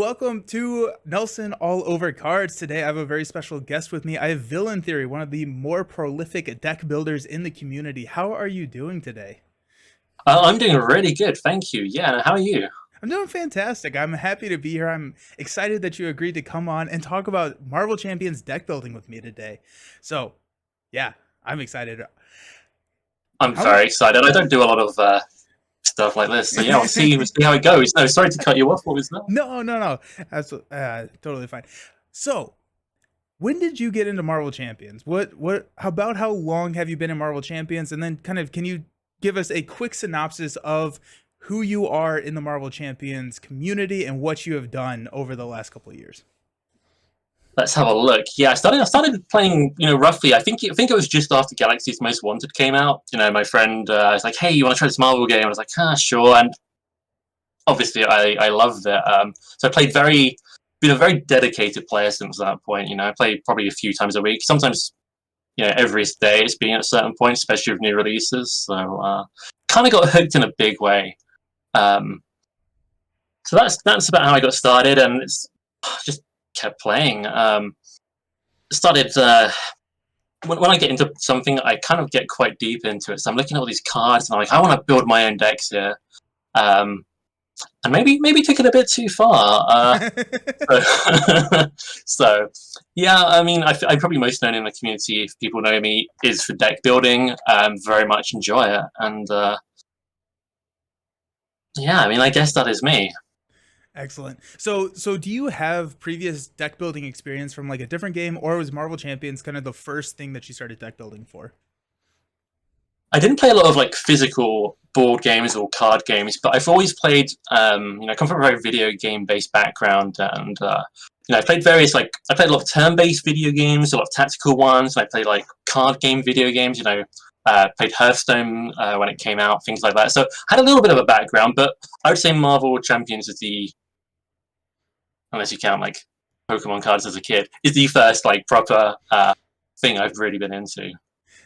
welcome to Nelson All Over Cards. Today I have a very special guest with me. I have VillainTheory, one of the more prolific deck builders in the community. How are you doing today? I'm doing really good, thank you. Yeah, and how are you? I'm doing fantastic. I'm happy to be here. I'm excited that you agreed to come on and talk about Marvel Champions deck building with me today. So, yeah, I'm excited. I'm How very excited. I don't do a lot of stuff like this, so yeah, we'll see how it goes. No, sorry to cut you off. What was that? No. That's totally fine. So, when did you get into Marvel Champions? About how long have you been in Marvel Champions? And then kind of, can you give us a quick synopsis of who you are in the Marvel Champions community and what you have done over the last couple of years? Let's have a look. Yeah, I started playing, roughly. I think it was just after Galaxy's Most Wanted came out. My friend was like, "Hey, you want to try this Marvel game?" I was like, "Ah, sure." And obviously, I loved it. So I been a very dedicated player since that point. I play probably a few times a week, sometimes every day it's been at a certain point, especially with new releases. So kind of got hooked in a big way. Um, so that's about how I got started, and it's just kept playing. Started when I get into something, I kind of get quite deep into it. So I'm looking at all these cards, and I'm like, I want to build my own decks here, and maybe took it a bit too far. So, so yeah, I mean, I'm probably most known in the community, if people know me, is for deck building. Very much enjoy it, and yeah, I mean, I guess that is me. Excellent. So do you have previous deck building experience from like a different game, or was Marvel Champions kind of the first thing that you started deck building for? I didn't play a lot of like physical board games or card games, but I've always played. I come from a very video game based background, and I played I played a lot of turn based video games, a lot of tactical ones. And I played like card game video games. Played Hearthstone when it came out, things like that. So I had a little bit of a background, but I would say Marvel Champions is unless you count like Pokemon cards as a kid, is the first like proper thing I've really been into.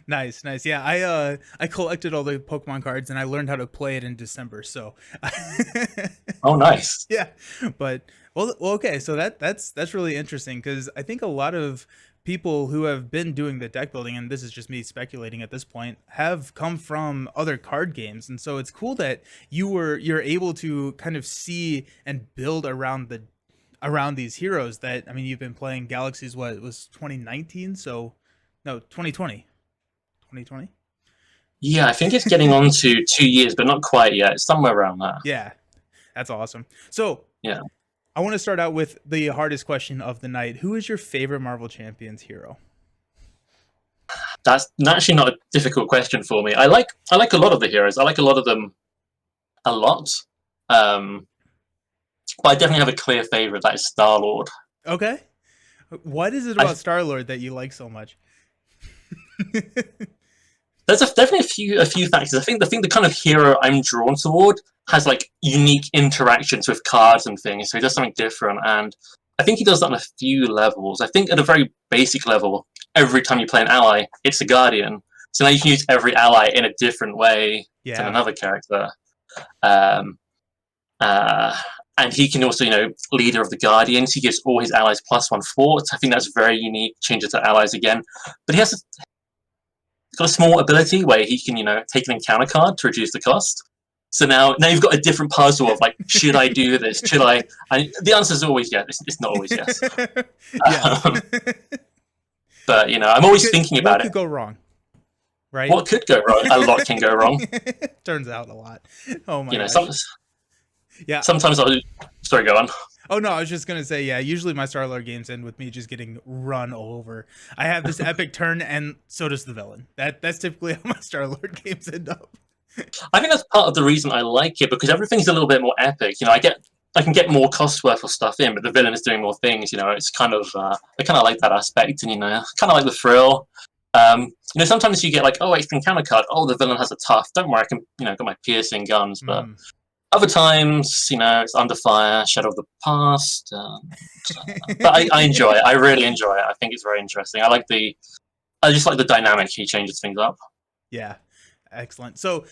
Nice. Yeah, I collected all the Pokemon cards and I learned how to play it in December. So Oh, nice. yeah, but okay. So that's really interesting because I think a lot of people who have been doing the deck building, and this is just me speculating at this point, have come from other card games, and so it's cool that you're able to kind of see and build around these heroes that, I mean, you've been playing Galaxies, what, it was 2019, so no, 2020. 2020. Yeah, I think it's getting on to 2 years, but not quite yet. It's somewhere around that. Yeah, that's awesome. So Yeah. I want to start out with the hardest question of the night. Who is your favorite Marvel Champions hero? That's actually not a difficult question for me. I like a lot of the heroes. I like a lot of them a lot. Um, but I definitely have a clear favorite. That is Star Lord. Okay, what is it I about Star Lord that you like so much? Definitely a few factors. I think the kind of hero I'm drawn toward has like unique interactions with cards and things. So he does something different, and I think he does that on a few levels. I think at a very basic level, every time you play an ally, it's a guardian. So now you can use every ally in a different way than Yeah. another character. Um, uh, and he can also, leader of the Guardians. He gives all his allies +1 fort. I think that's very unique. Changes to allies again, but he's got a small ability where he can, take an encounter card to reduce the cost. So now you've got a different puzzle of like, should I do this? Should I? And the answer is always yes. It's not always yes. Yes. Um, but I'm always thinking What about could it. go wrong, right? What could go wrong? A lot can go wrong. Turns out a lot. Oh my You know, some, gosh. Yeah. sometimes I'll. Sorry, go on. Oh no, I was just gonna say, yeah, usually my Starlord games end with me just getting run over. I have this epic turn, and so does the villain. That's typically how my Starlord games end up. I think that's part of the reason I like it, because everything's a little bit more epic. I can get more cost worth of stuff in, but the villain is doing more things. It's kind of I kind of like that aspect, and kind of like the thrill. Sometimes you get like, oh, extra encounter card. Oh, the villain has a tough. Don't worry, I can got my piercing guns. But Mm. other times, it's Under Fire, Shadow of the Past. But I enjoy it. I really enjoy it. I think it's very interesting. I just like the dynamic. He changes things up. Yeah, excellent. So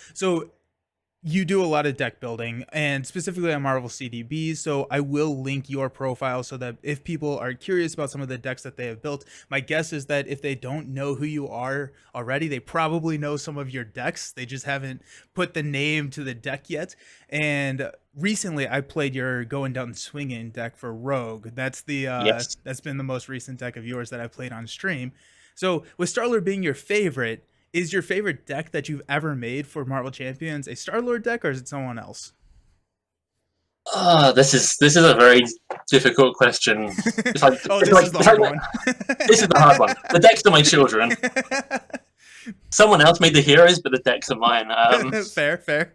you do a lot of deck building and specifically on Marvel CDB. So I will link your profile so that if people are curious about some of the decks that they have built, my guess is that if they don't know who you are already, they probably know some of your decks. They just haven't put the name to the deck yet. And recently I played your going down swinging deck for Rogue. Yes. That's been the most recent deck of yours that I played on stream. So with Starlord being your favorite, is your favorite deck that you've ever made for Marvel Champions a Star-Lord deck, or is it someone else? This is a very difficult question. It's like, Oh, it's this like, is the it's hard like one. this is the hard one. The decks are my children. Someone else made the heroes, but the decks are mine. Fair, fair.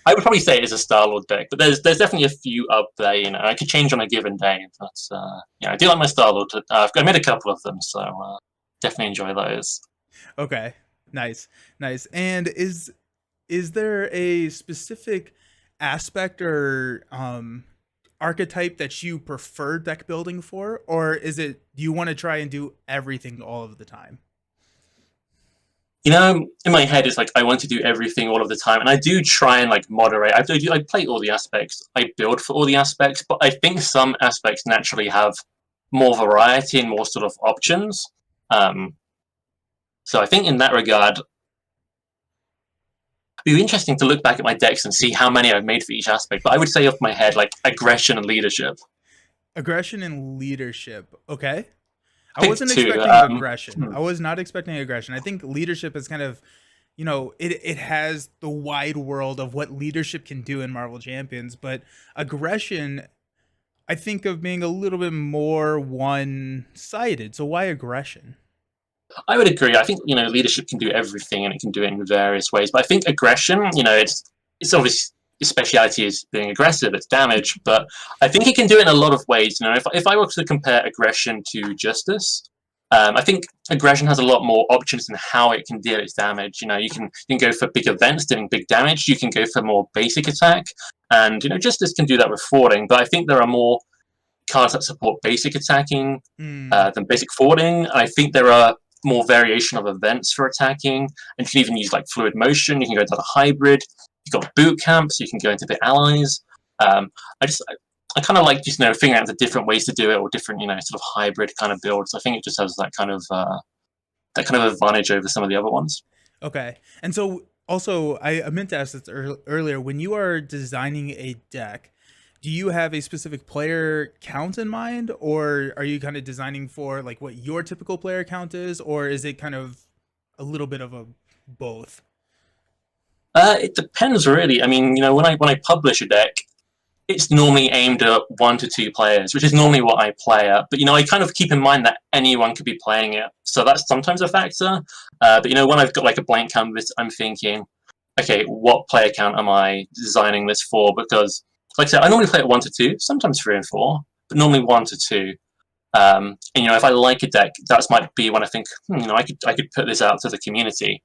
I would probably say it is a Star-Lord deck, but there's definitely a few up there. I could change on a given day. But I do like my Star-Lord. I've made a couple of them, so definitely enjoy those. Okay, nice, nice. And is there a specific aspect or archetype that you prefer deck building for, or is it do you want to try and do everything all of the time? In my head, it's like I want to do everything all of the time, and I do try and like moderate. I play all the aspects. I build for all the aspects, but I think some aspects naturally have more variety and more sort of options. Um, so I think in that regard, it'd be interesting to look back at my decks and see how many I've made for each aspect. But I would say off my head, like aggression and leadership. Aggression and leadership. Okay. I Pick wasn't two. expecting aggression. Hmm. I was not expecting aggression. I think leadership is kind of, it has the wide world of what leadership can do in Marvel Champions, but aggression, I think of being a little bit more one-sided. So why aggression? I would agree. I think leadership can do everything, and it can do it in various ways. But I think aggression, it's obviously its speciality is being aggressive, it's damage. But I think it can do it in a lot of ways. If I were to compare aggression to justice, I think aggression has a lot more options in how it can deal its damage. You can go for big events doing big damage. You can go for more basic attack, and justice can do that with forwarding. But I think there are more cards that support basic attacking Hmm. than basic forwarding. I think there are more variation of events for attacking, and you can even use like fluid motion. You can go into the hybrid. You've got boot camps. So you can go into the allies. Um, I kind of like just figuring out the different ways to do it, or different sort of hybrid kind of builds. I think it just has that kind of advantage over some of the other ones. Okay. And so also, I meant to ask this earlier. When you are designing a deck, do you have a specific player count in mind, or are you kind of designing for like what your typical player count is, or is it kind of a little bit of a both? It depends really. I mean, when I publish a deck, it's normally aimed at 1 to 2 players, which is normally what I play at. But I kind of keep in mind that anyone could be playing it, so that's sometimes a factor. But when I've got like a blank canvas, I'm thinking, okay, what player count am I designing this for? Because, like I said, I normally play at 1 to 2, sometimes 3 and 4, but normally 1 to 2. And if I like a deck, that might be when I think, I could put this out to the community.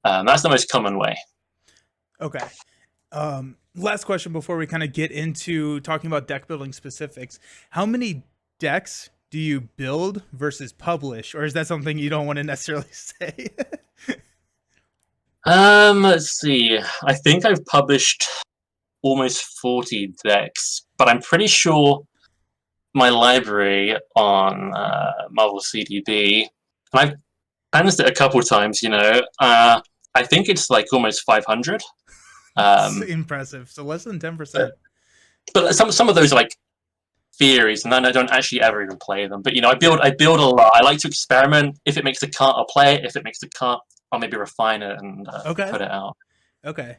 That's the most common way. Okay. Last question before we kind of get into talking about deck building specifics. How many decks do you build versus publish, or is that something you don't want to necessarily say? Let's see. I think I've published almost 40 decks, but I'm pretty sure my library on Marvel CDB, and I've balanced it a couple times. I think it's like almost 500. It's Um, impressive. So less than but 10%. but some of those are like theories, and then I don't actually ever even play them. But I build a lot. I like to experiment. If it makes the cut, I'll play it. If it makes the cut, I'll maybe refine it and Okay. put it out. Okay.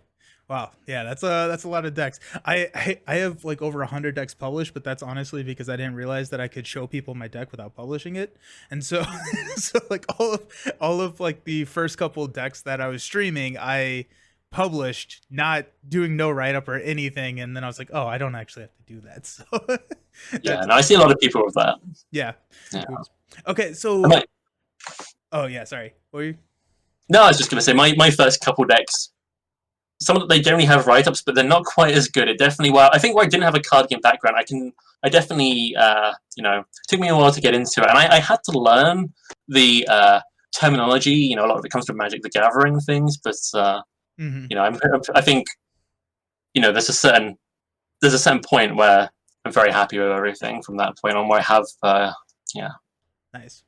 Wow. Yeah, that's a lot of decks. I have like over 100 decks published, but that's honestly because I didn't realize that I could show people my deck without publishing it. And so so like all of like the first couple decks that I was streaming, I published, not doing no write up or anything, and then I was like, "Oh, I don't actually have to do that." So Yeah, that's and I see a lot of people with that. yeah. Yeah. Oops. Okay, I so might, oh yeah, sorry. What were you? no, I was just gonna say my first couple decks. Some of them, they generally have write-ups, but they're not quite as good. It definitely, well, I think where I didn't have a card game background, I definitely, it took me a while to get into it, and I had to learn the terminology. A lot of it comes from Magic the Gathering things, but Mhm. I think there's a certain point where I'm very happy with everything from that point on, where I have yeah. Nice.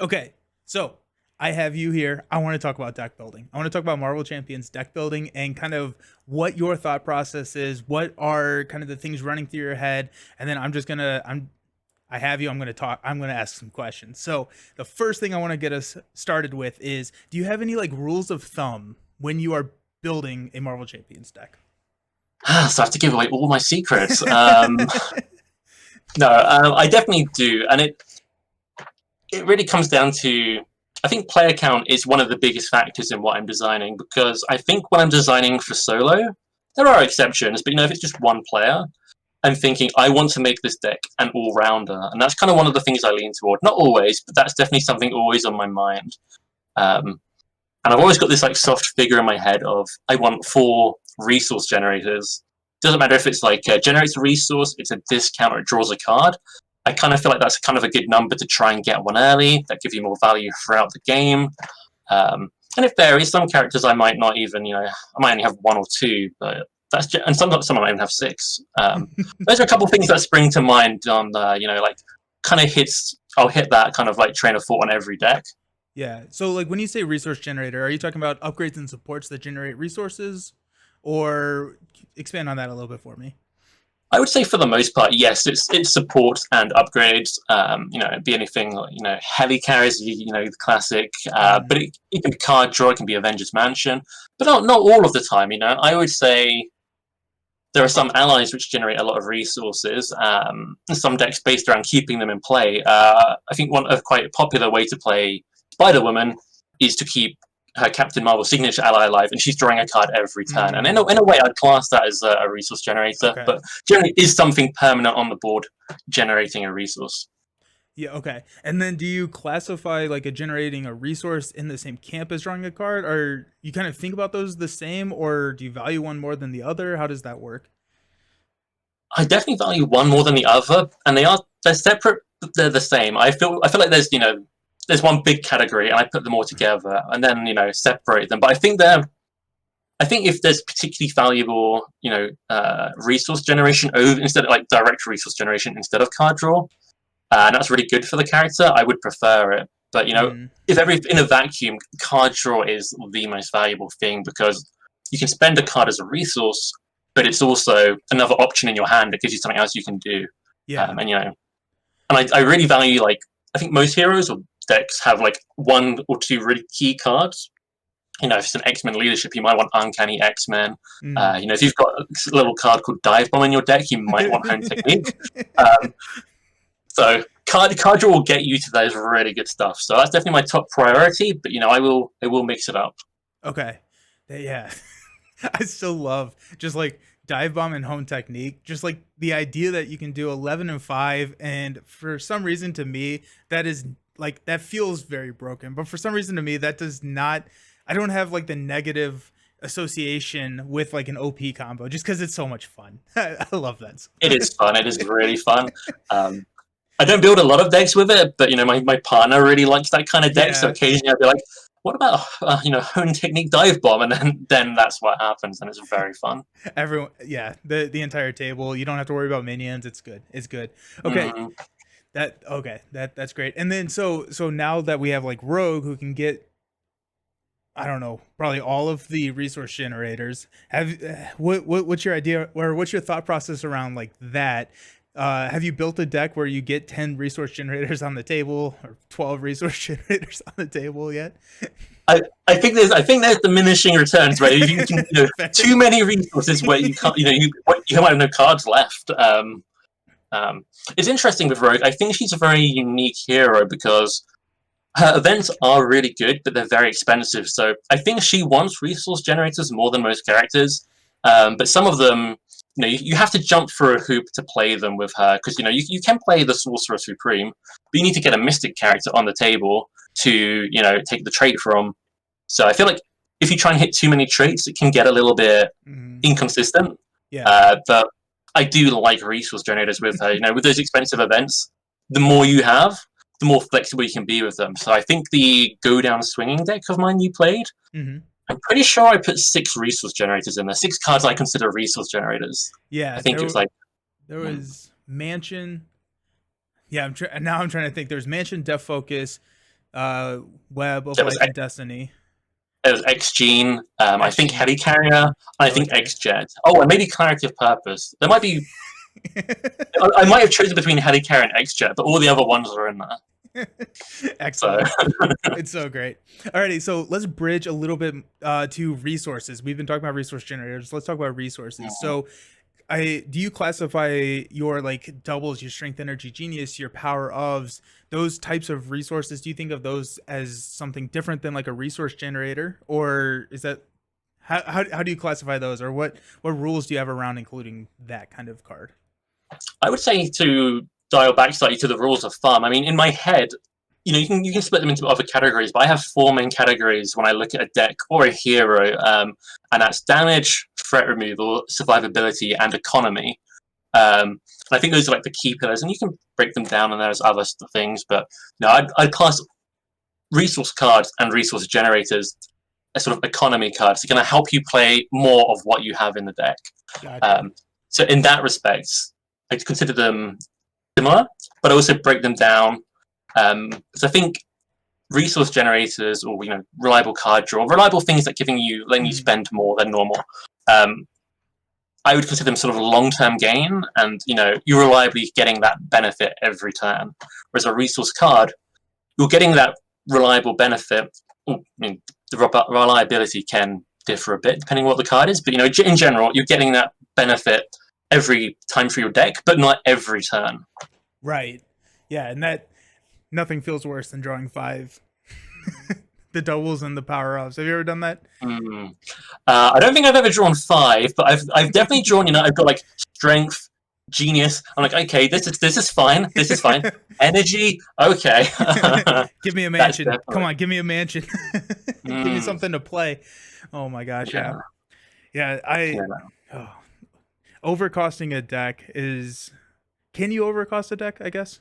Okay, so I have you here. I want to talk about deck building. I want to talk about Marvel Champions deck building and kind of what your thought process is. What are kind of the things running through your head? And then I have you. I'm going to talk. I'm going to ask some questions. So the first thing I want to get us started with is, do you have any like rules of thumb when you are building a Marvel Champions deck? So I have to give away all my secrets. No, I definitely do, and it really comes down to, I think player count is one of the biggest factors in what I'm designing, because I think when I'm designing for solo, there are exceptions, but if it's just one player, I'm thinking I want to make this deck an all-rounder, and that's kind of one of the things I lean toward. Not always, but that's definitely something always on my mind. And I've always got this like soft figure in my head of I want 4 resource generators. Doesn't matter if it's like generates a resource, it's a discount, or it draws a card. I kind of feel like that's kind of a good number to try and get one early. That gives you more value throughout the game. And it varies. Some characters I might not even, I might only have 1 or 2, but and some I might even have 6. Those are a couple of things that spring to mind on like kind of hits. I'll hit that kind of like train of thought on every deck. Yeah. So like when you say resource generator, are you talking about upgrades and supports that generate resources, or expand on that a little bit for me? I would say for the most part, yes, it's support and upgrades. It'd be anything like, heli carries, the classic. But it can be card draw, it can be Avengers Mansion, but not all of the time. I would say there are some allies which generate a lot of resources. Some decks based around keeping them in play. I think one a quite popular way to play Spider-Woman is to keep her Captain Marvel signature ally alive, and she's drawing a card every turn. And in a way, I'd class that as a resource generator, Okay. but generally is something permanent on the board generating a resource. Yeah, okay. And then do you classify like a generating a resource in the same camp as drawing a card? Or you kind of think about those the same, or do you value one more than the other? How does that work? I definitely value one more than the other, and they're separate, but they're the same. I feel like there's one big category, and I put them all together, and then separate them. But I think if there's particularly valuable resource generation instead of like direct resource generation instead of card draw, and that's really good for the character, I would prefer it. But if in a vacuum, card draw is the most valuable thing, because you can spend a card as a resource, but it's also another option in your hand that gives you something else you can do. Yeah. And I really value, like, I think most heroes or decks have like 1 or 2 really key cards. If it's an X-Men leadership, you might want Uncanny X-Men. If you've got a little card called Dive Bomb in your deck, you might want Home Technique. So card draw will get you to those really good stuff. So that's definitely my top priority. But I will mix it up. Okay. Yeah. I still love just like Dive Bomb and Home Technique. Just like the idea that you can do 11 and 5, and for some reason to me that is like, that feels very broken. But for some reason to me that does not. I don't have like the negative association with like an OP combo, just because it's so much fun. I love that. It is fun. It is really fun. I don't build a lot of decks with it, but my partner really likes that kind of deck. Yeah. So occasionally I'd be like, "What about Home Technique Dive Bomb?" And then that's what happens, and it's very fun. Everyone, yeah, the entire table. You don't have to worry about minions. It's good. It's good. Okay. That's great. And then so now that we have like Rogue, who can get, I don't know, probably all of the resource generators. What's your idea, or what's your thought process around like that? Have you built a deck where you get 10 resource generators on the table, or 12 resource generators on the table yet? I think there's diminishing returns where you can too many resources where you can't you might have no cards left. It's interesting with Rogue. I think she's a very unique hero because her events are really good, but they're very expensive. So I think she wants resource generators more than most characters. But some of them, you have to jump through a hoop to play them with her, because you can play the Sorcerer Supreme, but you need to get a Mystic character on the table to take the trait from. So I feel like if you try and hit too many traits, it can get a little bit inconsistent. Yeah. But I do like resource generators with her. With those expensive events, the more you have, the more flexible you can be with them. So I think the Go Down Swinging deck of mine you played, I'm pretty sure I put 6 resource generators in there. 6 cards I consider resource generators. I Yeah, think it was like there hmm, was Mansion. Yeah, now I'm trying to think. There's Mansion, Death Focus, uh, Web of so it was Life, and Destiny. X Gene. I think X-Gene. Helicarrier. And I think Okay. X Jet. Oh, and maybe Clarity of Purpose. There might be. I might have chosen between Helicarrier and X Jet, but all the other ones are in there. So Excellent. It's so great. Alrighty, so let's bridge a little bit to resources. We've been talking about resource generators. Let's talk about resources. So, I do you classify your like doubles, your strength, energy, genius, your power ofs, those types of resources? Do you think of those as something different than like a resource generator, or is that how do you classify those, or what rules do you have around including that kind of card? I would say to dial back slightly to the rules of thumb. I mean, in my head, you can split them into other categories, but I have 4 main categories when I look at a deck or a hero, and that's damage, threat removal, survivability, and economy. And I think those are like the key pillars, and you can break them down, and there's other things. But I'd class resource cards and resource generators as sort of economy cards. They're going to help you play more of what you have in the deck. Gotcha. Um, so in that respect, I consider them similar, but I also break them down. So I think resource generators, or reliable card draw, reliable things that letting you Mhm. spend more than normal. Um, I would consider them sort of a long-term gain, and you're reliably getting that benefit every turn. Whereas a resource card, you're getting that reliable benefit. I mean, the reliability can differ a bit depending on what the card is, but in general, you're getting that benefit every time for your deck, but not every turn. Right. Yeah, and that nothing feels worse than drawing five. The doubles and the power ups. Have you ever done that? Mm. I don't think I've ever drawn 5, but I've definitely drawn. I've got like strength, genius. I'm like, okay, this is fine. This is fine. Energy, okay. Give me a That's mansion. Come definitely. on, give me a mansion. Give me Mm, something to play. Oh my gosh, yeah. yeah, Yeah, I yeah. oh, overcosting a deck is can you overcost a deck, I guess?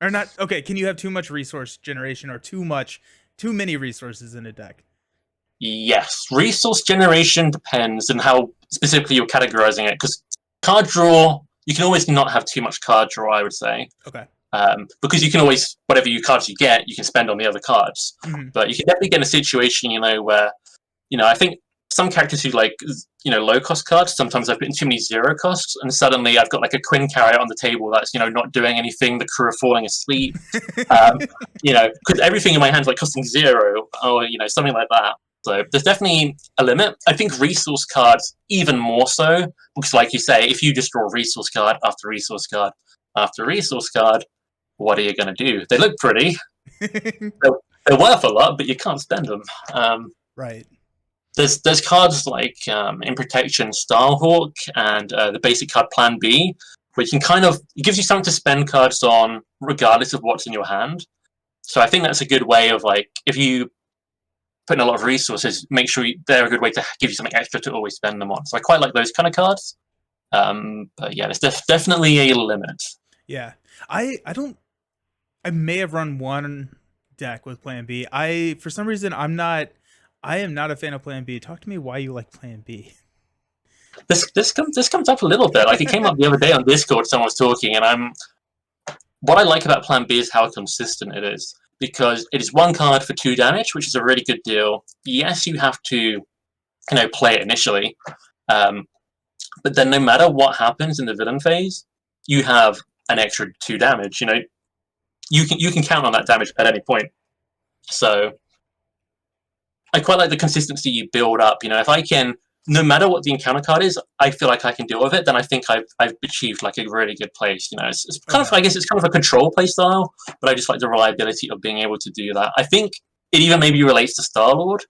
Or not okay, can you have too much resource generation or too many resources in a deck? Yes, resource generation depends on how specifically you're categorizing it. Because card draw, you can always not have too much card draw. I would say. Okay. Because you can always whatever cards you get, you can spend on the other cards. Hmm. But you can definitely get in a situation, where I think some characters who like low cost cards. Sometimes I've put in too many 0 costs, and suddenly I've got like a Quinn carrier on the table that's not doing anything. The crew are falling asleep. Um, because everything in my hands like costing 0, or something like that. So there's definitely a limit. I think resource cards even more so because, like you say, if you just draw resource card after resource card after resource card, what are you going to do? They look pretty. They're, they're worth a lot, but you can't spend them. Um, Right. there's cards like in protection Starhawk and the basic card Plan B, where you can it gives you something to spend cards on regardless of what's in your hand. So I think that's a good way of like if you put in a lot of resources, make sure they're a good way to give you something extra to always spend them on. So I quite like those kind of cards. But yeah, there's definitely a limit. Yeah. I don't I may have run one deck with Plan B. I for some reason I am not a fan of Plan B. Talk to me why you like Plan B. This comes up a little bit. Like it came up the other day on Discord. Someone was talking, and what I like about Plan B is how consistent it is because it is 1 card for 2 damage, which is a really good deal. Yes, you have to play it initially, um, but then no matter what happens in the villain phase, you have an extra 2 damage. You can count on that damage at any point. So I quite like the consistency you build up. If I can, no matter what the encounter card is, I feel like I can deal with it. Then I think I've achieved like a really good place. It's kind of Okay. I guess it's kind of a control play style, but I just like the reliability of being able to do that. I think it even maybe relates to Star Lord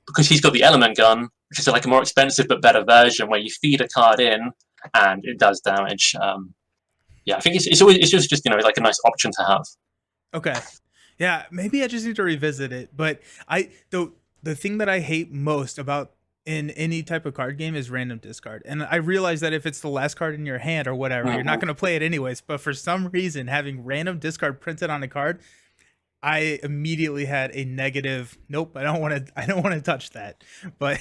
because he's got the element gun, which is like a more expensive but better version where you feed a card in and it does damage. Yeah, I think it's always it's just like a nice option to have. Okay. Yeah, maybe I just need to revisit it. But the thing that I hate most about in any type of card game is random discard. And I realize that if it's the last card in your hand or whatever, you're not Mhm. going to play it anyways. But for some reason, having random discard printed on a card I immediately had a negative. Nope, I don't want to. I don't want to touch that. But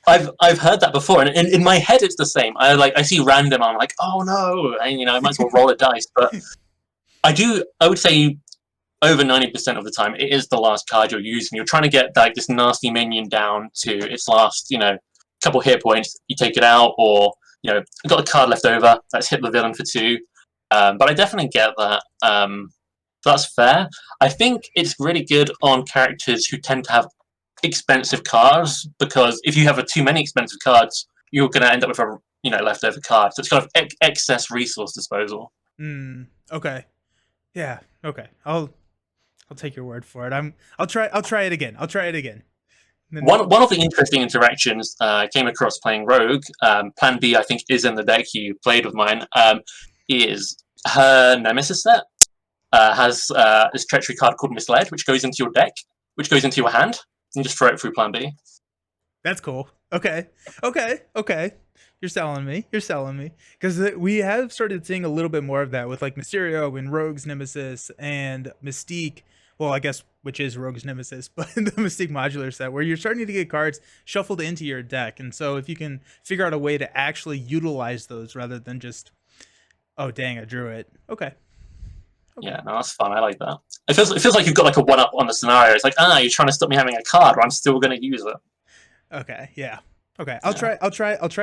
I've heard that before, and in my head it's the same. I see random, I'm like, oh no, and I might as well roll a dice. But I would say over 90% of the time it is the last card you're using. You're trying to get like this nasty minion down to its last, couple hit points. You take it out, or got a card left over. Let's hit the villain for 2. But I definitely get that. That's fair. I think it's really good on characters who tend to have expensive cards, because if you have too many expensive cards, you're going to end up with a leftover card. So it's kind of excess resource disposal. Okay. Yeah. Okay. I'll take your word for it. I'll try it again. I'll try it again. One of the interesting interactions I came across playing Rogue, Plan B I think is in the deck you played with mine, is her Nemesis set has this treachery card called Misled, which goes into your deck, which goes into your hand, and just throw it through Plan B. That's cool. Okay. You're selling me. You're selling me. Because we have started seeing a little bit more of that with like Mysterio and Rogue's Nemesis and Mystique. Well, I guess which is Rogue's Nemesis, but the Mystique modular set, where you're starting to get cards shuffled into your deck. And so if you can figure out a way to actually utilize those rather than just, oh dang, I drew it. Okay. Yeah, no, that's fun. I like that. It feels like you've got like a one up on the scenario. It's like, you're trying to stop me having a card, but I'm still going to use it. Okay, yeah. Okay, I'll try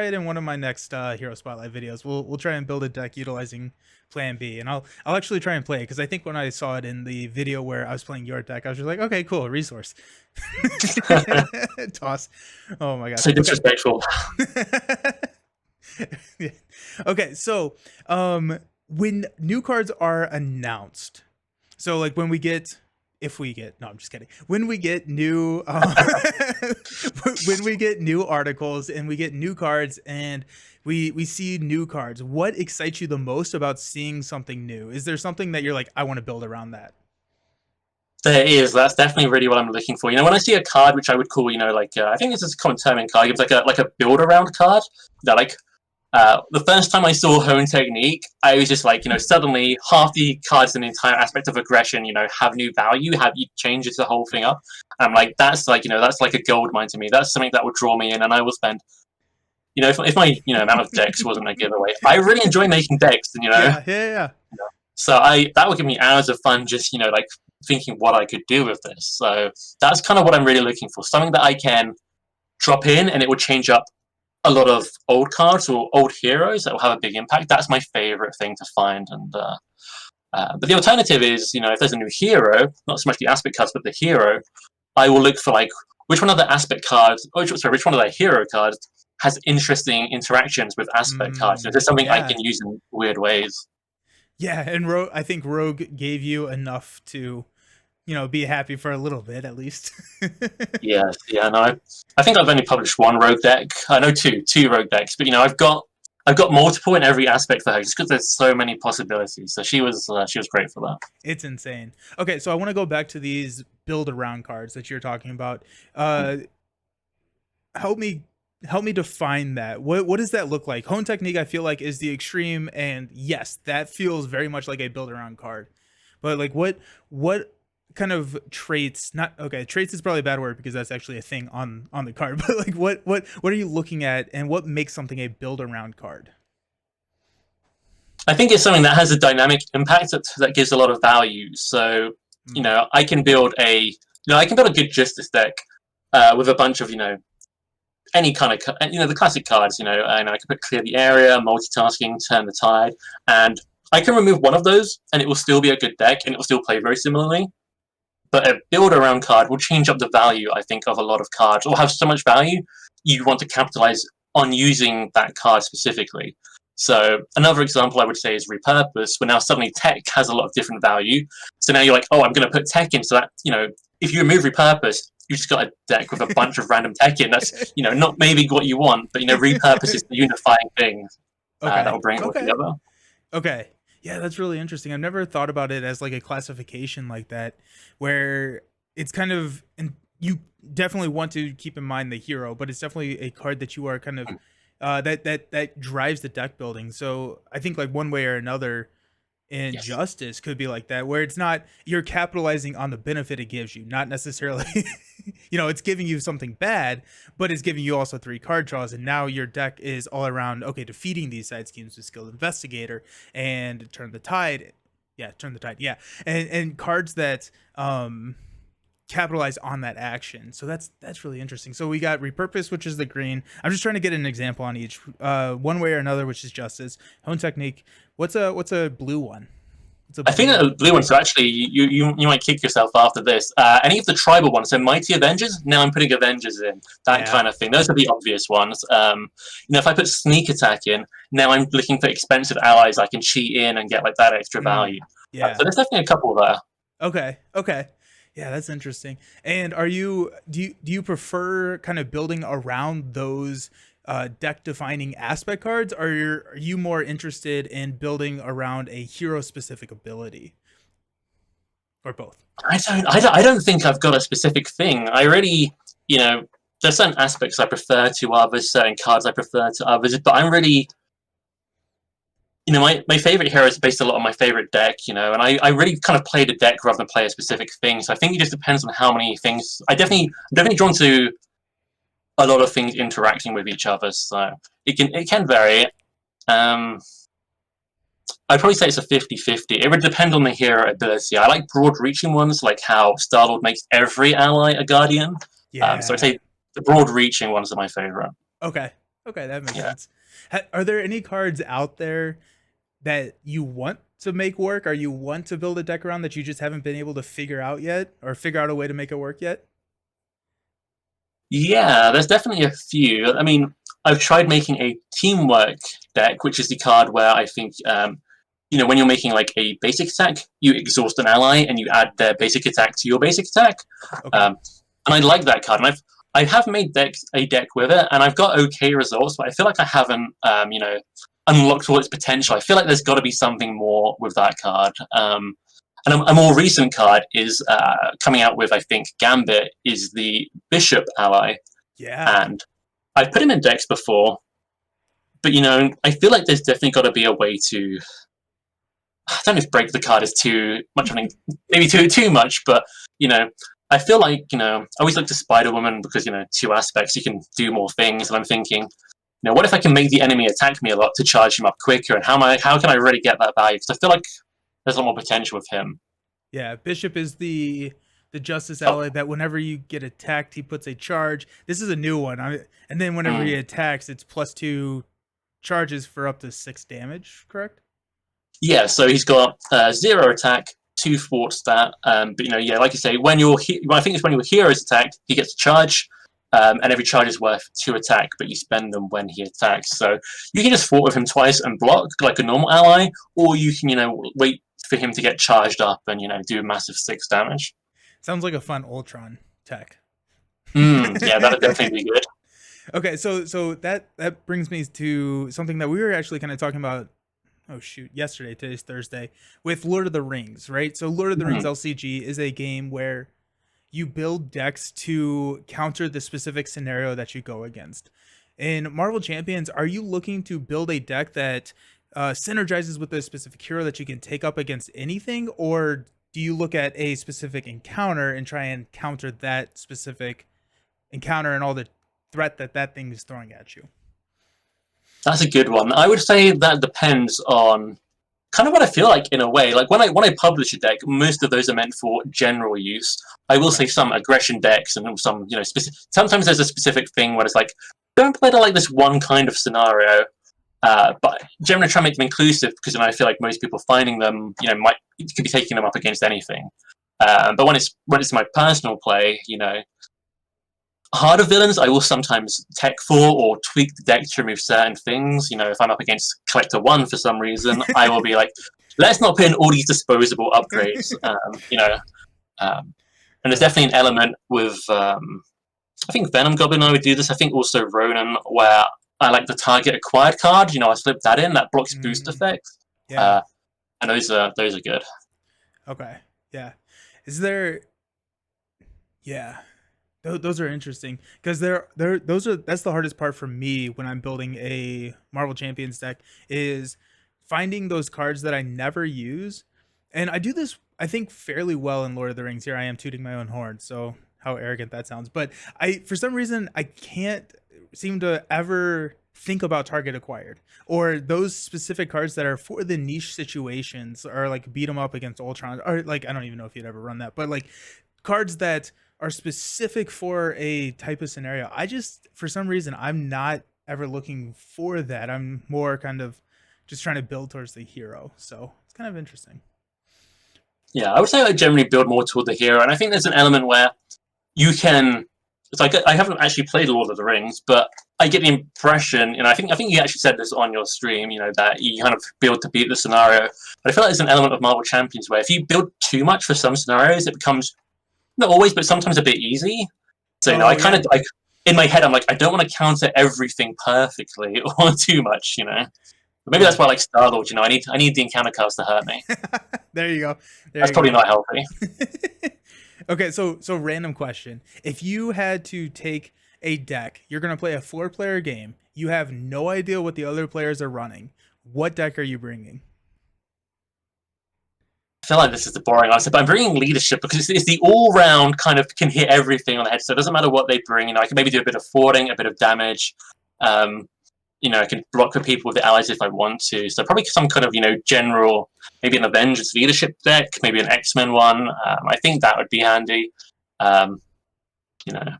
it in one of my next Hero Spotlight videos. We'll try and build a deck utilizing Plan B, and I'll actually try and play it, because I think when I saw it in the video where I was playing your deck, I was just like, okay, cool, resource. Toss. Oh my god. So disrespectful. Yeah. Okay, so when new cards are announced, so like when we get, if we get, no, I'm just kidding. When we get new, when we get new articles and we get new cards and we see new cards, what excites you the most about seeing something new? Is there something that you're like, I want to build around that? There is. That's definitely really what I'm looking for. When I see a card, which I would call, I think this is a common term in card games, like a build around card. That the first time I saw Hone Technique, I was just like, suddenly half the cards in the entire aspect of aggression, have new value, changes the whole thing up. And I'm like, that's like a gold mine to me. That's something that would draw me in, and I will spend, if my amount of decks wasn't a giveaway. I really enjoy making decks, and Yeah. So that would give me hours of fun, just thinking what I could do with this. So that's kind of what I'm really looking for. Something that I can drop in and it will change up a lot of old cards or old heroes that will have a big impact. That's my favorite thing to find. And but the alternative is, if there's a new hero, not so much the aspect cards, but the hero, I will look for which one of the aspect cards, which one of the hero cards has interesting interactions with aspect cards. Is there something I can use in weird ways? Yeah, and I think Rogue gave you enough to, be happy for a little bit at least. Yeah, no. I think I've only published one Rogue deck. I know two Rogue decks, but I've got multiple in every aspect for her, just because there's so many possibilities. So she was great for that. It's insane. Okay, so I want to go back to these build around cards that you're talking about. Help me define that. What does that look like? Hone Technique, I feel like, is the extreme, and yes, that feels very much like a build around card. But like what kind of traits, not okay, traits is probably a bad word because that's actually a thing on the card, but like what are you looking at, and what makes something a build around card? I think it's something that has a dynamic impact that gives a lot of value. So, I can build a good Justice deck with a bunch of, any kind of, the classic cards, and I can put Clear the Area, Multitasking, Turn the Tide, and I can remove one of those and it will still be a good deck and it will still play very similarly. But a build around card will change up the value, I think, of a lot of cards, or have so much value you want to capitalize on using that card specifically. So another example I would say is Repurpose, where now suddenly tech has a lot of different value. So now you're like, oh, I'm going to put tech in, so that, if you remove Repurpose, you've just got a deck with a bunch of random tech in. That's, not maybe what you want, but, Repurpose is the unifying thing that will bring it all together. Okay. Yeah, that's really interesting. I've never thought about it as like a classification like that, where it's kind of, and you definitely want to keep in mind the hero, but it's definitely a card that you are kind of that drives the deck building. So I think like one way or another, And Yes. Justice could be like that, where it's not, you're capitalizing on the benefit it gives you, not necessarily, it's giving you something bad, but it's giving you also 3 card draws. And now your deck is all around, okay, defeating these side schemes with Skilled Investigator and Turn the Tide. Yeah, Turn the Tide. Yeah. And cards that, capitalize on that action. So that's really interesting. So we got Repurpose, which is the green. I'm just trying to get an example on each, one way or another, which is Justice. Hone Technique. What's a blue one? What's a I think blue? that the blue ones are actually you might kick yourself after this. Any of the tribal ones, so Mighty Avengers. Now I'm putting Avengers in that Yeah. kind of thing. Those are the obvious ones. If I put Sneak Attack in, now I'm looking for expensive allies I can cheat in and get like that extra value. Yeah. So there's definitely a couple there. Okay. Okay. Yeah, that's interesting. And do you prefer kind of building around those deck defining aspect cards, or are you more interested in building around a hero specific ability, or both? I don't think I've got a specific thing. I really, there's certain aspects I prefer to others, certain cards I prefer to others, but I'm really, my favorite hero is based a lot on my favorite deck, and I really kind of play the deck rather than play a specific thing. So I think it just depends on how many things. I'm definitely drawn to a lot of things interacting with each other. So it can vary. Um, I'd probably say it's a 50-50. It would depend on the hero ability. I like broad reaching ones, like how Star-Lord makes every ally a guardian. So I'd Yeah. say the broad reaching ones are my favorite. Okay. Okay, that makes Yeah. sense. Are there any cards out there that you want to make work, or you want to build a deck around, that you just haven't been able to figure out yet, or figure out a way to make it work yet? Yeah, there's definitely a few. I mean, I've tried making a teamwork deck, which is the card where I think, when you're making like a basic attack, you exhaust an ally and you add their basic attack to your basic attack. Okay. And I like that card, and I have made a deck with it, and I've got okay results, but I feel like I haven't, unlocked all its potential. I feel like there's got to be something more with that card. And a more recent card is coming out with, I think, Gambit is the Bishop ally, Yeah. and I've put him in decks before, but I feel like there's definitely got to be a way to. I don't know if break the card is too much. I mean, maybe too much, but I feel like I always look to Spider Woman because 2 aspects you can do more things, and I'm thinking, what if I can make the enemy attack me a lot to charge him up quicker, and how can I really get that value? Because I feel like there's a lot more potential with him. Yeah, Bishop is the Justice Oh, ally that whenever you get attacked, he puts a charge. This is a new one. And then whenever he mm. attacks, it's +2 charges for up to 6 damage, correct? Yeah, so he's got 0 attack, 2 fort stat. But yeah, like you say, I think it's when your hero is attacked, he gets a charge, and every charge is worth 2 attack, but you spend them when he attacks. So you can just fort with him twice and block like a normal ally, or you can wait for him to get charged up and do massive 6 damage. Sounds like a fun Ultron tech. Yeah, that'd definitely be good. Okay, so that brings me to something that we were actually kind of talking about. Oh shoot, yesterday, today's Thursday, with Lord of the Rings, right? So Lord of the Rings Mm. LCG is a game where you build decks to counter the specific scenario that you go against. In Marvel Champions, are you looking to build a deck that synergizes with a specific hero that you can take up against anything, or do you look at a specific encounter and try and counter that specific encounter and all the threat that thing is throwing at you? That's a good one. I would say that depends on kind of what I feel like in a way. Like when I publish a deck, most of those are meant for general use. I will Okay. say some aggression decks and some specific. Sometimes there's a specific thing where it's like don't play to like this one kind of scenario. But generally try to make them inclusive because I feel like most people finding them might you could be taking them up against anything. But when it's my personal play, harder villains I will sometimes tech for or tweak the deck to remove certain things. If I'm up against Collector 1 for some reason, I will be like, let's not put in all these disposable upgrades. And there's Right. definitely an element with, I think Venom Goblin I would do this. I think also Ronan, where I like the target acquired card. I slip that in, that blocks boost Mm, effects. yeah. Uh, and those are good. Okay. Yeah. Is there? Yeah. Those are interesting because that's the hardest part for me when I'm building a Marvel Champions deck is finding those cards that I never use. And I do this, I think, fairly well in Lord of the Rings. Here I am tooting my own horn, so how arrogant that sounds. But for some reason, I can't seem to ever think about target acquired or those specific cards that are for the niche situations, or like beat them up against Ultron, or like I don't even know if you'd ever run that, but like cards that are specific for a type of scenario. I just, for some reason, I'm not ever looking for that. I'm more kind of just trying to build towards the hero. So it's kind of interesting. Yeah, I would say I generally build more toward the hero, and I think there's an element where you can. It's like I haven't actually played Lord of the Rings, but I get the impression, and I think you actually said this on your stream, that you kind of build to beat the scenario. But I feel like there's an element of Marvel Champions where if you build too much for some scenarios, it becomes not always, but sometimes a bit easy. So I Oh kind yeah. of like in my head, I'm like, I don't want to counter everything perfectly or too much. But maybe that's Yeah. why I like Star Lord. I need the encounter cards to hurt me. There you go. There That's you probably go. not healthy. Okay, so random question. If you had to take a deck, you're going to play a 4-player game. You have no idea what the other players are running. What deck are you bringing? I feel like this is the boring answer, but I'm bringing leadership because it's the all-round kind of can hit everything on the head. So it doesn't matter what they bring. I can maybe do a bit of forwarding, a bit of damage. Um, I can block for people with the allies if I want to. So probably some kind of general, maybe an Avengers leadership deck, maybe an X-Men one. I think that would be handy. Um,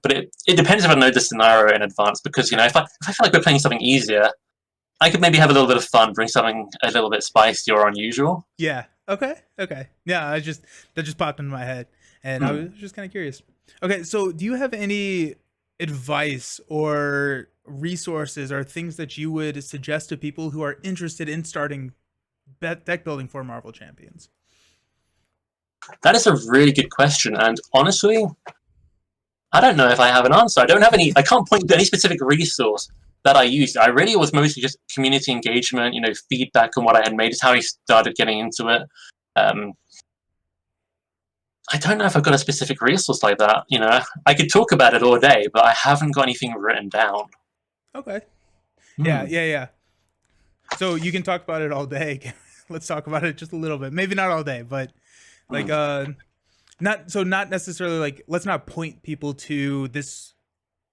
but it depends if I know the scenario in advance because if I feel like we're playing something easier, I could maybe have a little bit of fun, bring something a little bit spicy or unusual. Yeah. Okay. Okay. Yeah, that just popped into my head and I Hmm. was just kind of curious. Okay, so do you have any advice or resources or things that you would suggest to people who are interested in starting deck building for Marvel Champions? That is a really good question, and honestly, I don't know if I have an answer. I don't have any. I can't point to any specific resource that I used. I really was mostly just community engagement, feedback on what I had made. Is how I started getting into it. Um, I don't know if I've got a specific resource like that. I could talk about it all day, but I haven't got anything written down. Okay. Yeah, Hmm. yeah, yeah. So you can talk about it all day. Let's talk about it just a little bit. Maybe not all day, but like Hmm. not necessarily like let's not point people to this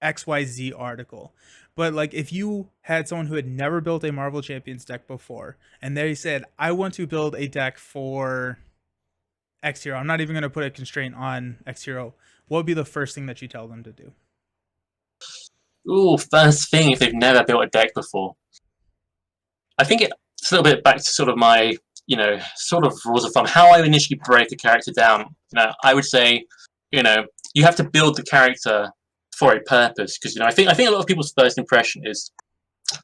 XYZ article. But like if you had someone who had never built a Marvel Champions deck before and they said, "I want to build a deck for X hero." I'm not even going to put a constraint on X hero. What would be the first thing that you tell them to do? Ooh, first thing if they've never built a deck before. I think it's a little bit back to sort of my, sort of rules of thumb. How I initially break a character down. I would say, you have to build the character for a purpose because I think a lot of people's first impression is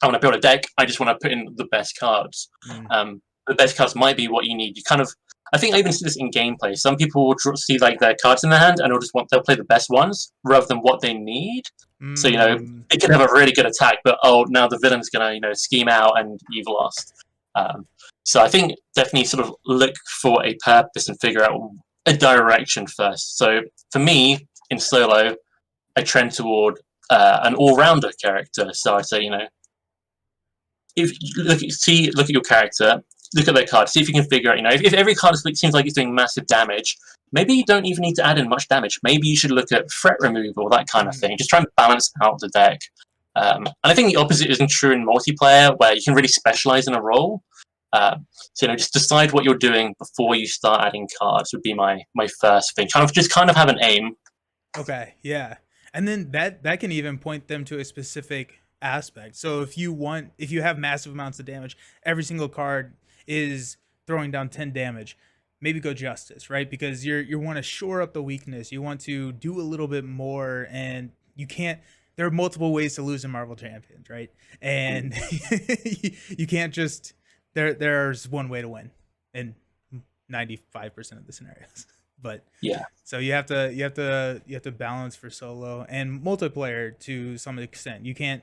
I want to build a deck. I just want to put in the best cards. Mm. The best cards might be what you need. You kind of, I think I even see this in gameplay. Some people will see like their cards in their hand and they'll play the best ones rather than what they need. So Mm. it can have a really good attack, but now the villain's gonna scheme out and you've lost. Um, so I think definitely sort of look for a purpose and figure out a direction first. So for me in solo, I trend toward an all-rounder character. So I say if you look at your character, look at their card, see if you can figure out, if every card seems like it's doing massive damage, maybe you don't even need to add in much damage. Maybe you should look at threat removal, that kind of Mm. thing. Just try and balance out the deck. And I think the opposite isn't true in multiplayer, where you can really specialize in a role. So just decide what you're doing before you start adding cards would be my first thing. Kind of have an aim. Okay, yeah. And then that can even point them to a specific aspect. So if you have massive amounts of damage, every single card is throwing down 10 damage. Maybe go justice, right? Because you want to shore up the weakness. You want to do a little bit more and you can't there are multiple ways to lose in Marvel Champions, right? And you can't just there's one way to win in 95% of the scenarios. But Yeah. so you have to balance for solo and multiplayer to some extent. You can't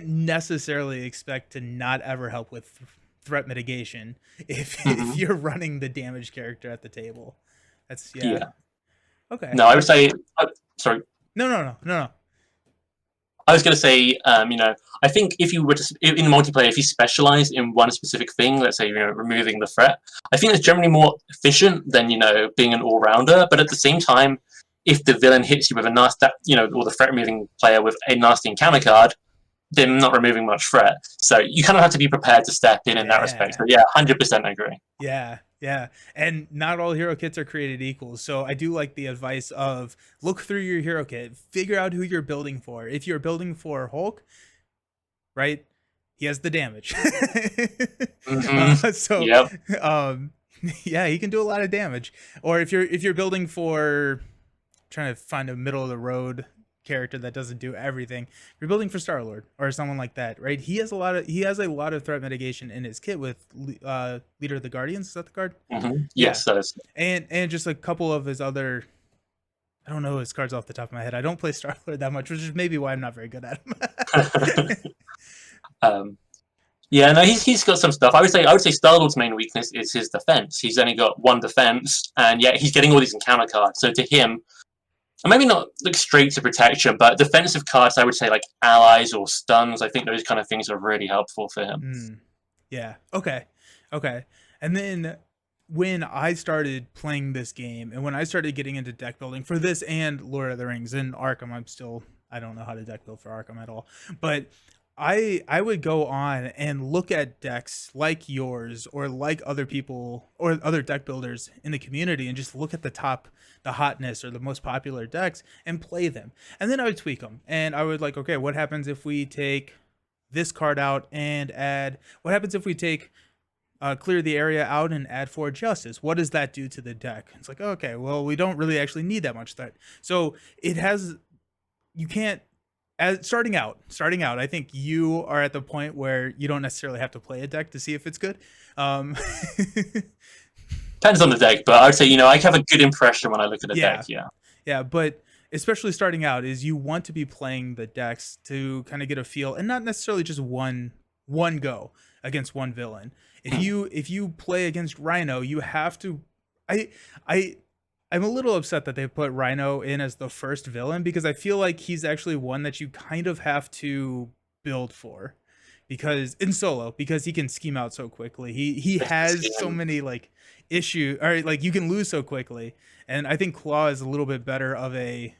necessarily expect to not ever help with threat mitigation if Hmm. you're running the damage character at the table. That's yeah. Yeah. Okay. No, I would Okay. say. Sorry. No, no, no, no, no. I was going to say, I think if you were to in multiplayer, if you specialize in one specific thing, let's say removing the threat, I think it's generally more efficient than being an all rounder. But at the same time, if the villain hits you with a nasty, or the threat removing player with a nasty encounter card, they're not removing much threat. So you kind of have to be prepared to step in that respect. Yeah. But yeah, 100% agree. Yeah, yeah. And not all hero kits are created equal. So I do like the advice of look through your hero kit, figure out who you're building for. If you're building for Hulk, right? He has the damage. Yep. Yeah, he can do a lot of damage. Or if you're building for trying to find a middle of the road character that doesn't do everything. If you're building for Star-Lord or someone like that, right? He has a lot of threat mitigation in his kit with Leader of the Guardians. Is that the card? Yes, that is. And just a couple of his other, I don't know his cards off the top of my head. I don't play Star-Lord that much, which is maybe why I'm not very good at him. Yeah, no, he's got some stuff. I would say Star-Lord's main weakness is his defense. He's only got one defense, and yet he's getting all these encounter cards. So to him, and maybe not like straight to protection, but defensive cards, I would say like allies or stuns. I think those kind of things are really helpful for him. Yeah. Okay. And then when I started playing this game and when I started getting into deck building for this and Lord of the Rings and Arkham, I don't know how to deck build for Arkham at all, but I would go on and look at decks like yours or like other people or other deck builders in the community and just look at the hotness or the most popular decks and play them. And then I would tweak them and I would like, okay, what happens if we take this card out and what happens if we take clear the area out and add 4 justice? What does that do to the deck? It's like, okay, well, we don't really actually need that much threat. So you can't, as starting out, I think you are at the point where you don't necessarily have to play a deck to see if it's good. Depends on the deck, but I would say, I have a good impression when I look at a deck, yeah. Yeah, but especially starting out is you want to be playing the decks to kind of get a feel and not necessarily just one go against one villain. If you play against Rhino, you have to I'm a little upset that they put Rhino in as the first villain because I feel like he's actually one that you kind of have to build for because he can scheme out so quickly. He has so many like issue or like you can lose so quickly. And I think Claw is a little bit better of a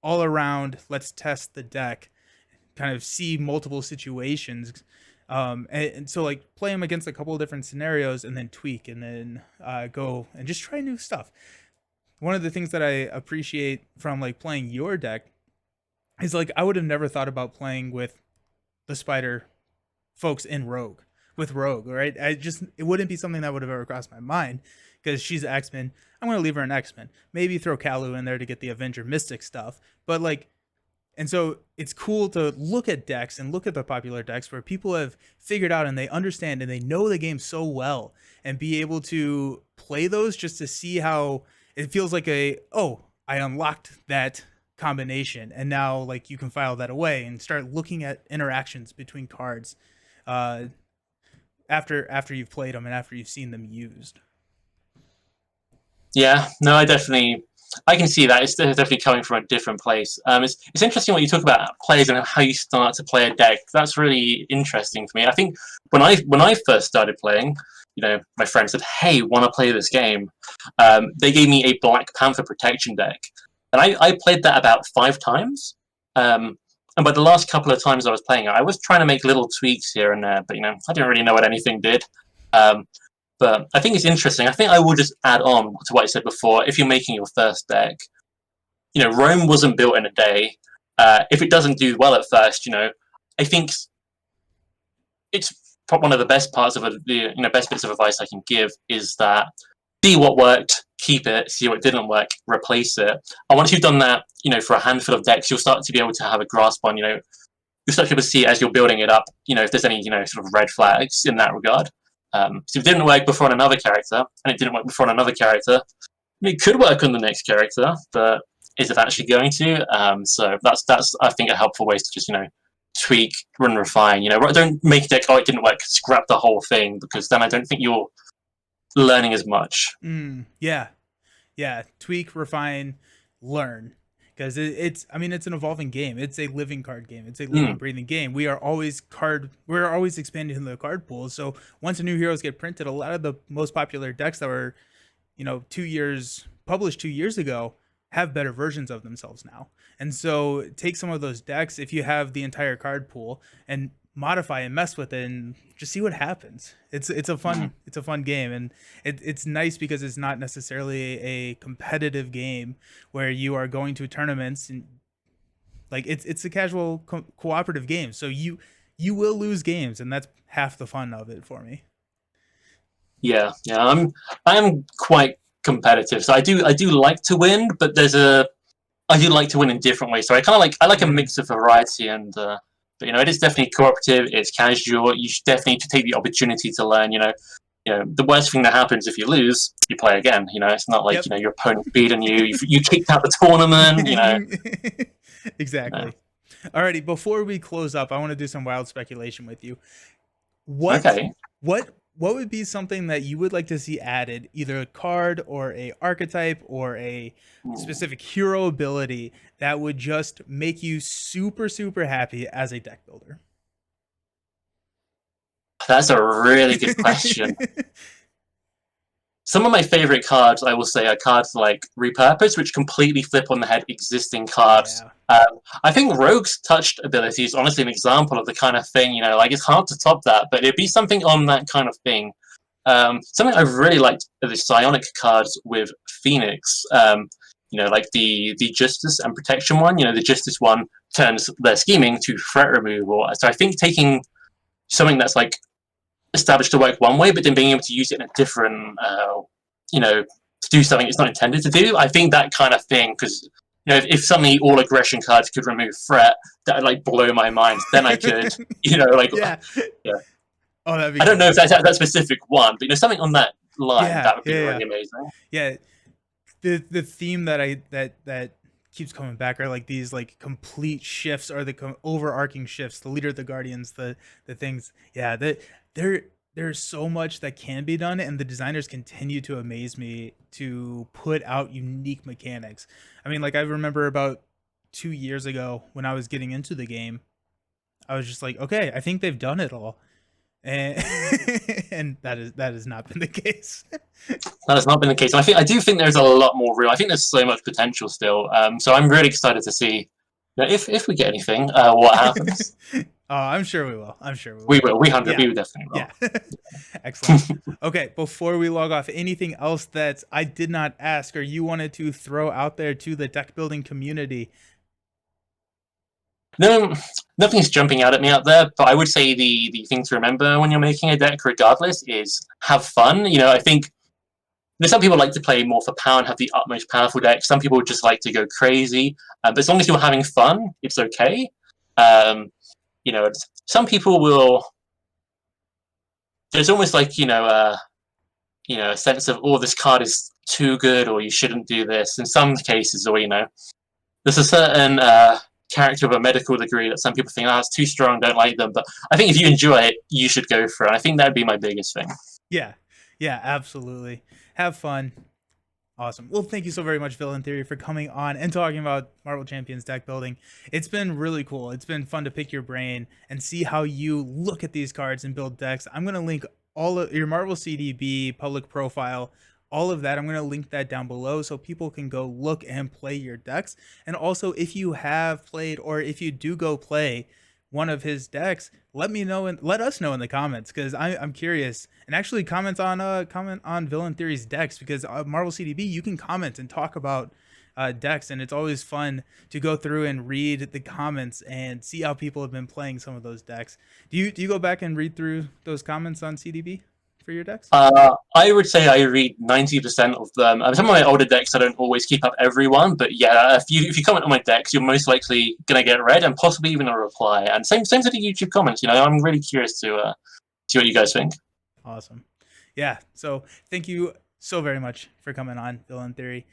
all around, let's test the deck, kind of see multiple situations. And so like play him against a couple of different scenarios and then tweak and then go and just try new stuff. One of the things that I appreciate from like playing your deck is like I would have never thought about playing with the spider folks in Rogue, right? It wouldn't be something that would have ever crossed my mind because she's X-Men. I'm going to leave her an X-Men. Maybe throw Kalu in there to get the Avenger Mystic stuff. But like, and so it's cool to look at decks and look at the popular decks where people have figured out and they understand and they know the game so well and be able to play those just to see how it feels like I unlocked that combination and now like you can file that away and start looking at interactions between cards after you've played them and after you've seen them used. Yeah, no, I can see that. It's definitely coming from a different place. It's interesting what you talk about players and how you start to play a deck. That's really interesting for me. I think when I first started playing, my friend said, "Hey, want to play this game?" They gave me a Black Panther protection deck, and I played that about 5 times. And by the last couple of times I was playing it, I was trying to make little tweaks here and there, but I didn't really know what anything did. But I think it's interesting. I think I will just add on to what I said before. If you're making your first deck, Rome wasn't built in a day. If it doesn't do well at first, I think it's one of the best parts of the best bits of advice I can give is that see what worked, keep it. See what didn't work, replace it. And once you've done that, for a handful of decks, you'll start to be able to have a grasp on, you'll start to be able to see as you're building it up, if there's any, sort of red flags in that regard. So if it didn't work before on another character, and it didn't work before on another character, it could work on the next character, but is it actually going to? So that's I think a helpful way to just tweak, run, refine. Don't make a deck. Oh, it didn't work. Scrap the whole thing because then I don't think you're learning as much. Yeah. Tweak, refine, learn. because it's, I mean, it's an evolving game. It's a living card game. It's a living, Mm. breathing game. We're always expanding the card pool. So once the new heroes get printed, a lot of the most popular decks that were, 2 years published 2 years ago have better versions of themselves now. And so take some of those decks if you have the entire card pool and modify and mess with it and just see what happens. It's a fun game, and it's nice because it's not necessarily a competitive game where you are going to tournaments, and like it's a casual cooperative game. So you will lose games, and that's half the fun of it for me. Yeah, yeah. I am quite competitive, so I do like to win, but I do like to win in different ways. So I like a Mm. mix of variety, and but it is definitely cooperative. It's casual. You should definitely need to take the opportunity to learn. The worst thing that happens if you lose, you play again. It's not like Yep. your opponent beating you. You kicked out the tournament. Uh, Exactly. Alrighty, before we close up, I want to do some wild speculation with you. What okay. what would be something that you would like to see added, either a card or a archetype or a Hmm. specific hero ability that would just make you super super happy as a deck builder? That's a really good question. Some of my favorite cards, I will say, are cards like Repurpose, which completely flip on the head existing cards. Yeah. I think Rogue's touched ability is honestly an example of the kind of thing, like it's hard to top that, but it'd be something on that kind of thing. Something I've really liked are the Psionic cards with Phoenix. Like the Justice and Protection one. The Justice one turns their scheming to threat removal. So I think taking something that's like established to work one way, but then being able to use it in a different, to do something it's not intended to do. I think that kind of thing, because if suddenly all aggression cards could remove threat, that would like blow my mind. Then I could, like, Yeah. yeah. Oh, that'd be I don't know great. if that's that specific one, but something on that line Yeah, that would be yeah, yeah. really amazing. Yeah, the theme that keeps coming back are like these like complete shifts, or the overarching shifts, the leader of the guardians, the things. Yeah, there's so much that can be done, and the designers continue to amaze me to put out unique mechanics. I mean, like, I remember about 2 years ago when I was getting into the game, I was just like, okay, I think they've done it all, and and that has not been the case. That has not been the case. And I do think there's a lot more room. I think there's so much potential still. So I'm really excited to see if we get anything, what happens. Oh, I'm sure we will. I'm sure we We will. will. We Yeah. definitely will. Yeah. Excellent. Okay, before we log off, anything else that I did not ask or you wanted to throw out there to the deck building community? No, nothing's jumping out at me out there, but I would say the thing to remember when you're making a deck, regardless, is have fun. I think some people like to play more for power and have the utmost powerful deck. Some people just like to go crazy. But as long as you're having fun, it's okay. Um, some people will. There's almost like a sense of, oh, this card is too good, or you shouldn't do this. In some cases, or there's a certain character of a medical degree that some people think, oh, it's too strong, don't like them. But I think if you enjoy it, you should go for it. I think that'd be my biggest thing. Yeah. Yeah, absolutely. Have fun. Awesome. Well, thank you so very much, Villain Theory, for coming on and talking about Marvel Champions deck building. It's been really cool. It's been fun to pick your brain and see how you look at these cards and build decks. I'm going to link all of your Marvel CDB, public profile, all of that. I'm going to link that down below so people can go look and play your decks. And also, if you have played, or if you do go play one of his decks, let me know and let us know in the comments, because I'm curious. And actually comment on Villain Theory's decks, because Marvel CDB, you can comment and talk about decks, and it's always fun to go through and read the comments and see how people have been playing some of those decks. Do you go back and read through those comments on CDB for your decks? I would say I read 90% of them. Some of my older decks, I don't always keep up everyone, but yeah, if you comment on my decks, you're most likely gonna get read and possibly even a reply. And same to the YouTube comments. I'm really curious to see what you guys think. Awesome. Yeah. So thank you so very much for coming on, Villain Theory.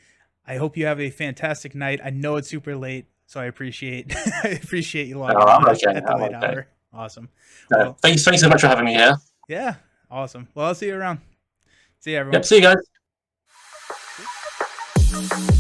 I hope you have a fantastic night. I know it's super late, so I appreciate I appreciate you No, logging I'm on okay. at the I'm late okay. hour. Awesome. Well, Thanks so much for having me here. yeah. Awesome. Well, I'll see you around. See you, Yep. everyone. See you guys. Cool.